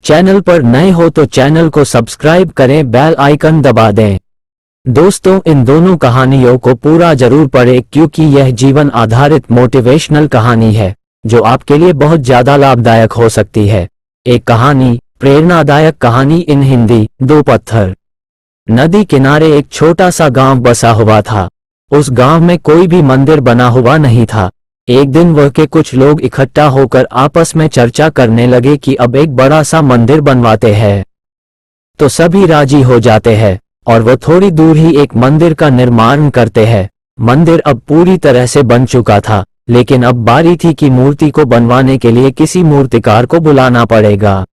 Channel पर नए हो तो चैनल को सब्सक्राइब करें, बेल आइकन दबा दें। दोस्तों, इन दोनों कहानियों को पूरा जरूर पढ़ें क्योंकि यह जीवन आधारित मोटिवेशनल कहानी है जो आपके लिए बहुत ज्यादा लाभदायक हो सकती है। एक कहानी, प्रेरणादायक कहानी इन हिंदी। दो पत्थर। नदी किनारे एक छोटा सा गांव बसा हुआ था। उस गांव में कोई भी मंदिर बना हुआ नहीं था। एक दिन वह के कुछ लोग इकट्ठा होकर आपस में चर्चा करने लगे कि अब एक बड़ा सा मंदिर बनवाते हैं। तो सभी राजी हो जाते हैं और वो थोड़ी दूर ही एक मंदिर का निर्माण करते हैं। मंदिर अब पूरी तरह से बन चुका था, लेकिन अब बारी थी कि मूर्ति को बनवाने के लिए किसी मूर्तिकार को बुलाना पड़ेगा।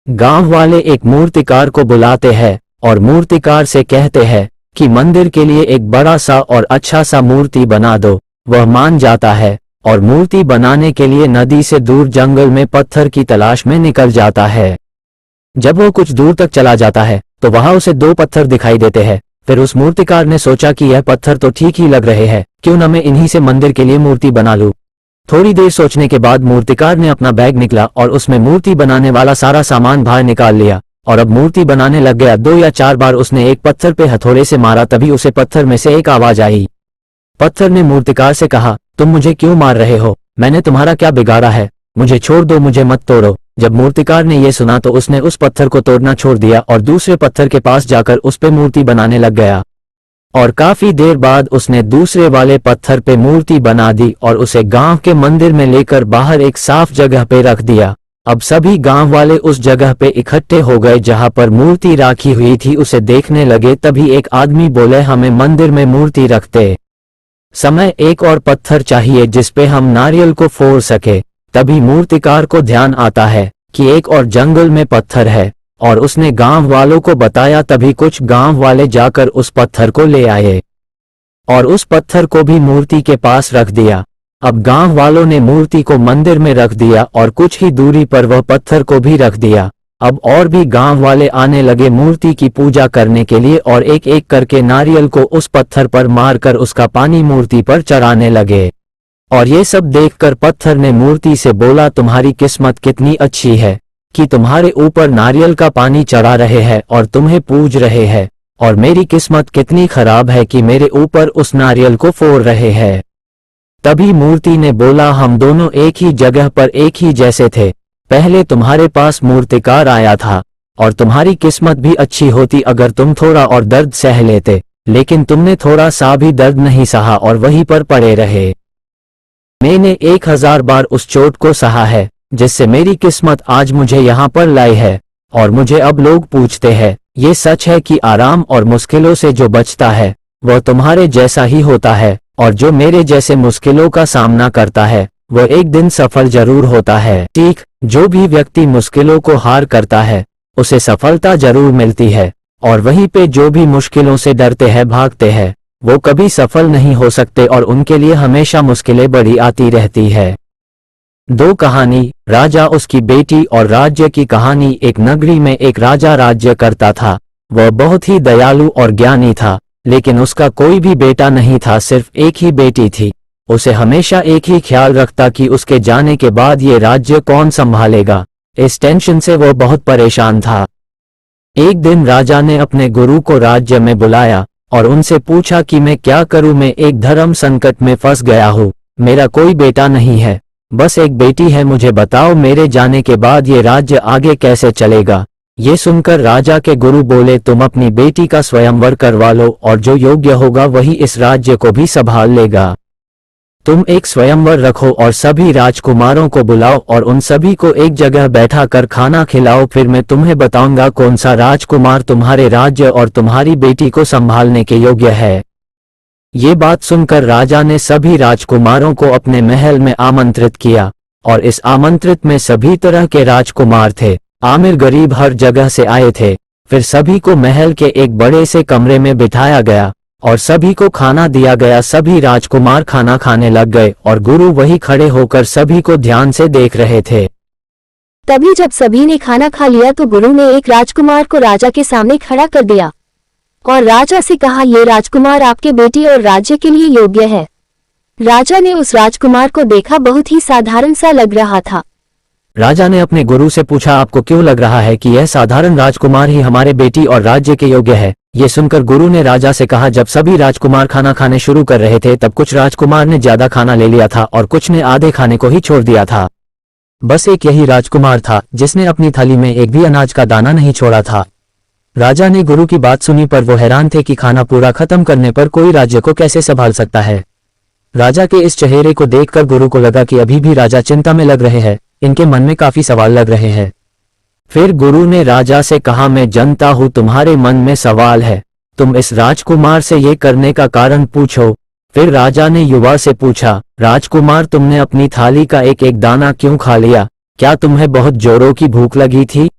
गांव वाले एक मूर्तिकार को बुलाते हैं और मूर्तिकार से कहते हैं कि मंदिर के लिए एक बड़ा सा और अच्छा सा मूर्ति बना दो। वह मान जाता है और मूर्ति बनाने के लिए नदी से दूर जंगल में पत्थर की तलाश में निकल जाता है। जब वो कुछ दूर तक चला जाता है तो वहां उसे दो पत्थर दिखाई देते हैं। फिर उस मूर्तिकार ने सोचा कि यह पत्थर तो ठीक ही लग रहे हैं, क्यों न मैं इन्हीं से मंदिर के लिए मूर्ति बना लूं। थोड़ी देर सोचने के बाद मूर्तिकार ने अपना बैग निकला और उसमें मूर्ति बनाने वाला सारा सामान बाहर निकाल लिया और अब मूर्ति बनाने लग गया। 2 या 4 बार उसने एक पत्थर पे हथौड़े से मारा, तभी उसे पत्थर में से एक आवाज आई। पत्थर ने मूर्तिकार से कहा, तुम मुझे क्यों मार रहे हो? मैंने तुम्हारा क्या बिगाड़ा है? मुझे छोड़ दो, मुझे मत तोड़ो। जब मूर्तिकार ने यह सुना तो उसने उस पत्थर को तोड़ना छोड़ दिया और दूसरे पत्थर के पास जाकर उस पे मूर्ति बनाने लग गया। और काफी देर बाद उसने दूसरे वाले पत्थर पे मूर्ति बना दी और उसे गांव के मंदिर में लेकर बाहर एक साफ जगह पे रख दिया। अब सभी गांव वाले उस जगह पे इकट्ठे हो गए जहां पर मूर्ति राखी हुई थी। उसे देखने लगे, तभी एक आदमी बोले, हमें मंदिर में मूर्ति रखते समय एक और पत्थर चाहिए जिस पे हम नारियल को फोड़ सके। तभी मूर्तिकार को ध्यान आता है कि एक और जंगल में पत्थर है और उसने गांव वालों को बताया। तभी कुछ गांव वाले जाकर उस पत्थर को ले आए और उस पत्थर को भी मूर्ति के पास रख दिया। अब गांव वालों ने मूर्ति को मंदिर में रख दिया और कुछ ही दूरी पर वह पत्थर को भी रख दिया। अब और भी गांव वाले आने लगे मूर्ति की पूजा करने के लिए और एक एक करके नारियल को उस पत्थर पर मारकर उसका पानी मूर्ति पर चढ़ाने लगे। और ये सब देखकर पत्थर ने मूर्ति से बोला, तुम्हारी किस्मत कितनी अच्छी है कि तुम्हारे ऊपर नारियल का पानी चढ़ा रहे हैं और तुम्हें पूज रहे हैं, और मेरी किस्मत कितनी खराब है कि मेरे ऊपर उस नारियल को फोड़ रहे हैं। तभी मूर्ति ने बोला, हम दोनों एक ही जगह पर एक ही जैसे थे। पहले तुम्हारे पास मूर्तिकार आया था और तुम्हारी किस्मत भी अच्छी होती अगर तुम थोड़ा और दर्द सह लेते, लेकिन तुमने थोड़ा सा भी दर्द नहीं सहा और वहीं पर पड़े रहे। मैंने 1000 बार उस चोट को सहा है जिससे मेरी किस्मत आज मुझे यहाँ पर लाई है। और मुझे अब लोग पूछते हैं, ये सच है कि आराम और मुश्किलों से जो बचता है वह तुम्हारे जैसा ही होता है, और जो मेरे जैसे मुश्किलों का सामना करता है वह एक दिन सफल जरूर होता है। ठीक, जो भी व्यक्ति मुश्किलों को हार करता है उसे सफलता जरूर मिलती है, और वहीं पे जो भी मुश्किलों से डरते हैं, भागते हैं, वो कभी सफल नहीं हो सकते और उनके लिए हमेशा मुश्किलें बड़ी आती रहती है। दो कहानी, राजा उसकी बेटी और राज्य की कहानी। एक नगरी में एक राजा राज्य करता था। वह बहुत ही दयालु और ज्ञानी था, लेकिन उसका कोई भी बेटा नहीं था, सिर्फ एक ही बेटी थी। उसे हमेशा एक ही ख्याल रखता कि उसके जाने के बाद ये राज्य कौन संभालेगा। इस टेंशन से वो बहुत परेशान था। एक दिन राजा ने अपने गुरु को राज्य में बुलाया और उनसे पूछा कि मैं क्या करूं, मैं एक धर्म संकट में फंस गया हूं। मेरा कोई बेटा नहीं है, बस एक बेटी है। मुझे बताओ, मेरे जाने के बाद ये राज्य आगे कैसे चलेगा। ये सुनकर राजा के गुरु बोले, तुम अपनी बेटी का स्वयंवर करवा लो और जो योग्य होगा वही इस राज्य को भी संभाल लेगा। तुम एक स्वयंवर रखो और सभी राजकुमारों को बुलाओ और उन सभी को एक जगह बैठा कर खाना खिलाओ। फिर मैं तुम्हें बताऊंगा कौन सा राजकुमार तुम्हारे राज्य और तुम्हारी बेटी को संभालने के योग्य है। ये बात सुनकर राजा ने सभी राजकुमारों को अपने महल में आमंत्रित किया और इस आमंत्रित में सभी तरह के राजकुमार थे। आमिर गरीब हर जगह से आए थे। फिर सभी को महल के एक बड़े से कमरे में बिठाया गया और सभी को खाना दिया गया। सभी राजकुमार खाना खाने लग गए और गुरु वही खड़े होकर सभी को ध्यान से देख रहे थे। तभी जब सभी ने खाना खा लिया तो गुरु ने एक राजकुमार को राजा के सामने खड़ा कर दिया और राजा से कहा, ये राजकुमार आपके बेटी और राज्य के लिए योग्य है। राजा ने उस राजकुमार को देखा, बहुत ही साधारण सा लग रहा था। राजा ने अपने गुरु से पूछा, आपको क्यों लग रहा है कि यह साधारण राजकुमार ही हमारे बेटी और राज्य के योग्य है? ये सुनकर गुरु ने राजा से कहा, जब सभी राजकुमार खाना खाने शुरू कर रहे थे तब कुछ राजकुमार ने ज्यादा खाना ले लिया था और कुछ ने आधे खाने को ही छोड़ दिया था। बस एक यही राजकुमार था जिसने अपनी थाली में एक भी अनाज का दाना नहीं छोड़ा था। राजा ने गुरु की बात सुनी पर वो हैरान थे कि खाना पूरा खत्म करने पर कोई राज्य को कैसे संभाल सकता है। राजा के इस चेहरे को देखकर गुरु को लगा कि अभी भी राजा चिंता में लग रहे हैं, इनके मन में काफी सवाल लग रहे हैं। फिर गुरु ने राजा से कहा, मैं जानता हूं तुम्हारे मन में सवाल है, तुम इस राजकुमार से ये करने का कारण पूछो। फिर राजा ने युवा से पूछा, राजकुमार तुमने अपनी थाली का एक एक दाना क्यों खा लिया? क्या तुम्हें बहुत जोरों की भूख लगी थी?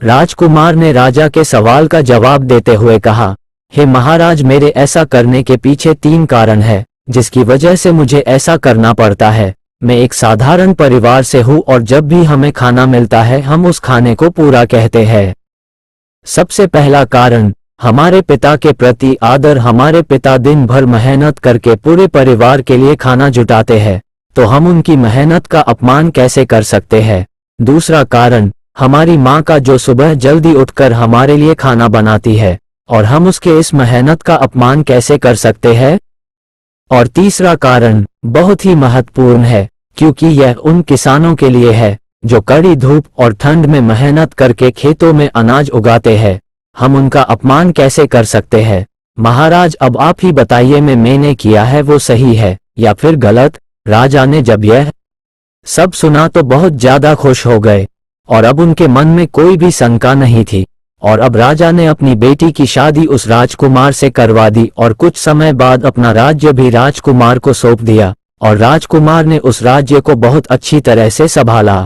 राजकुमार ने राजा के सवाल का जवाब देते हुए कहा, हे महाराज, मेरे ऐसा करने के पीछे 3 कारण है जिसकी वजह से मुझे ऐसा करना पड़ता है। मैं एक साधारण परिवार से हूँ और जब भी हमें खाना मिलता है हम उस खाने को पूरा कहते हैं। सबसे पहला कारण, हमारे पिता के प्रति आदर। हमारे पिता दिन भर मेहनत करके पूरे परिवार के लिए खाना जुटाते हैं, तो हम उनकी मेहनत का अपमान कैसे कर सकते हैं? दूसरा कारण, हमारी माँ का जो सुबह जल्दी उठकर हमारे लिए खाना बनाती है और हम उसके इस मेहनत का अपमान कैसे कर सकते हैं? और तीसरा कारण बहुत ही महत्वपूर्ण है, क्योंकि यह उन किसानों के लिए है जो कड़ी धूप और ठंड में मेहनत करके खेतों में अनाज उगाते हैं। हम उनका अपमान कैसे कर सकते हैं? महाराज, अब आप ही बताइए, मैंने किया है वो सही है या फिर गलत? राजा ने जब यह सब सुना तो बहुत ज्यादा खुश हो गए और अब उनके मन में कोई भी शंका नहीं थी। और अब राजा ने अपनी बेटी की शादी उस राजकुमार से करवा दी और कुछ समय बाद अपना राज्य भी राजकुमार को सौंप दिया और राजकुमार ने उस राज्य को बहुत अच्छी तरह से संभाला।